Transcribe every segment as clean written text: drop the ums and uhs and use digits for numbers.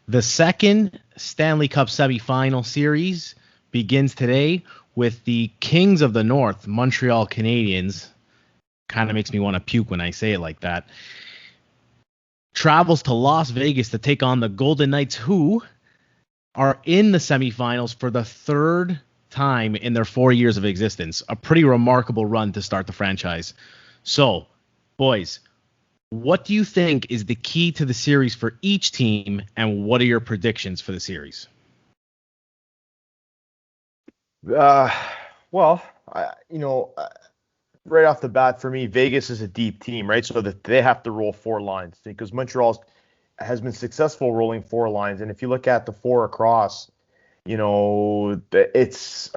The second Stanley Cup Semi-Final series begins today with the Kings of the North, Montreal Canadiens. Kind of makes me want to puke when I say it like that. Travels to Las Vegas to take on the Golden Knights, who are in the semifinals for the third time in their 4 years of existence. A pretty remarkable run to start the franchise. So, boys, what do you think is the key to the series for each team, and what are your predictions for the series? Uh, well, right off the bat for me, Vegas is a deep team, right? So that they have to roll four lines because Montreal has been successful rolling four lines. And if you look at the four across, it's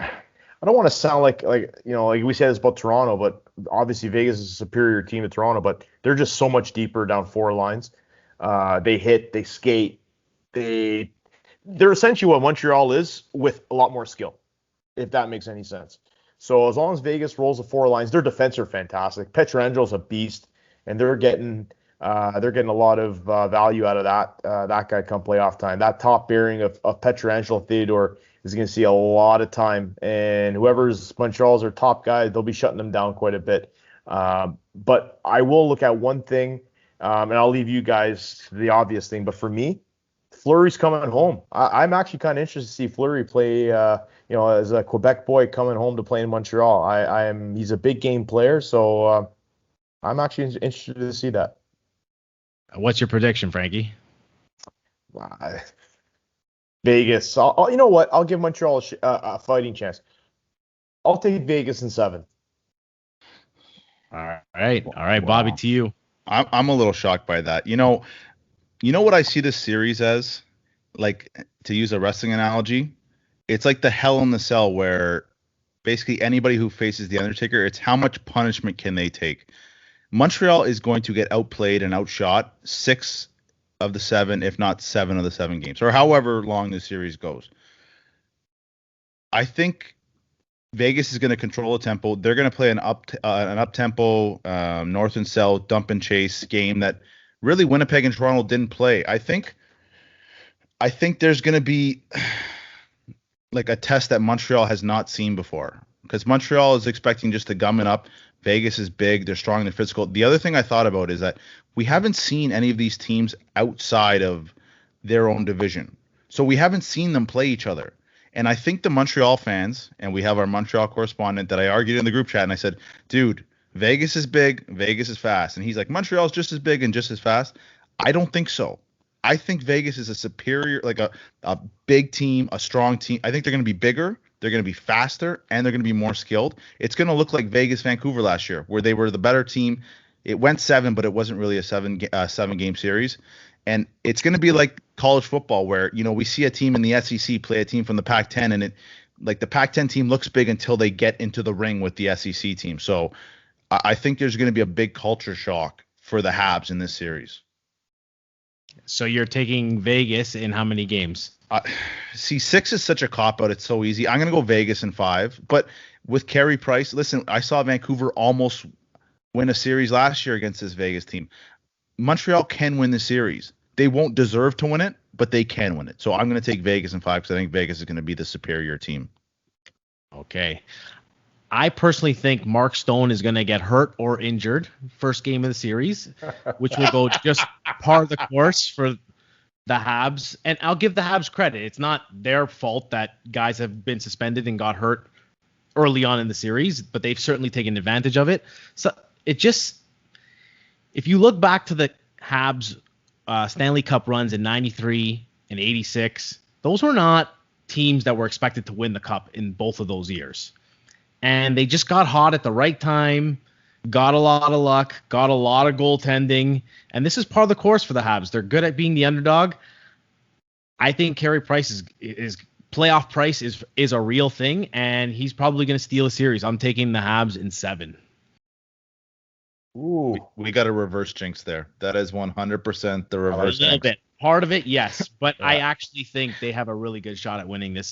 I don't want to sound like we said this about Toronto, but obviously Vegas is a superior team to Toronto, but they're just so much deeper down four lines. They hit, they skate, they're essentially what Montreal is with a lot more skill, if that makes any sense. So as long as Vegas rolls the four lines, their defense are fantastic. Pietrangelo's a beast, and they're getting a lot of value out of that guy come playoff time. That top pairing of Pietrangelo Theodore is going to see a lot of time, and whoever's Montreal's their top guy, they'll be shutting them down quite a bit. But I will look at one thing, and I'll leave you guys to the obvious thing. But for me, Fleury's coming home. I'm actually kind of interested to see Fleury play. As a Quebec boy coming home to play in Montreal. He's a big game player, so I'm actually interested to see that. What's your prediction, Frankie? Vegas. You know what? I'll give Montreal a fighting chance. I'll take Vegas in 7. All right, Bobby, to you. I'm a little shocked by that. You know what I see this series as? Like, to use a wrestling analogy, it's like the Hell in the Cell, where basically anybody who faces the Undertaker, it's how much punishment can they take. Montreal is going to get outplayed and outshot 6 of the 7, if not 7 of the 7 games, or however long the series goes. I think Vegas is going to control the tempo. They're going to play an up-tempo, north and south, dump and chase game that really Winnipeg and Toronto didn't play. I think there's going to be like a test that Montreal has not seen before, because Montreal is expecting just to gum it up. Vegas is big. They're strong. They're physical. The other thing I thought about is that we haven't seen any of these teams outside of their own division. So we haven't seen them play each other. And I think the Montreal fans, and we have our Montreal correspondent that I argued in the group chat, and I said, dude, Vegas is big. Vegas is fast. And he's like, Montreal's just as big and just as fast. I don't think so. I think Vegas is a superior, like a big team, a strong team. I think they're going to be bigger, they're going to be faster, and they're going to be more skilled. It's going to look like Vegas Vancouver last year, where they were the better team. It went 7, but it wasn't really a 7-game series. And it's going to be like college football, where we see a team in the SEC play a team from the Pac-10, and the Pac-10 team looks big until they get into the ring with the SEC team. So I think there's going to be a big culture shock for the Habs in this series. So you're taking Vegas in how many games? See, 6 is such a cop-out. It's so easy. I'm going to go Vegas in 5. But with Carey Price, listen, I saw Vancouver almost win a series last year against this Vegas team. Montreal can win the series. They won't deserve to win it, but they can win it. So I'm going to take Vegas in 5 because I think Vegas is going to be the superior team. Okay. I personally think Mark Stone is going to get hurt or injured first game of the series, which will go just par the course for the Habs. And I'll give the Habs credit. It's not their fault that guys have been suspended and got hurt early on in the series, but they've certainly taken advantage of it. So if you look back to the Habs Stanley Cup runs in 93 and 86, those were not teams that were expected to win the cup in both of those years. And they just got hot at the right time, got a lot of luck, got a lot of goaltending, and this is part of the course for the Habs. They're good at being the underdog. I think Carey Price is playoff price is a real thing, and he's probably going to steal a series. I'm taking the Habs in 7. Ooh, we got a reverse jinx there. That is 100% the reverse jinx. A little bit. Part of it, yes, but yeah. I actually think they have a really good shot at winning this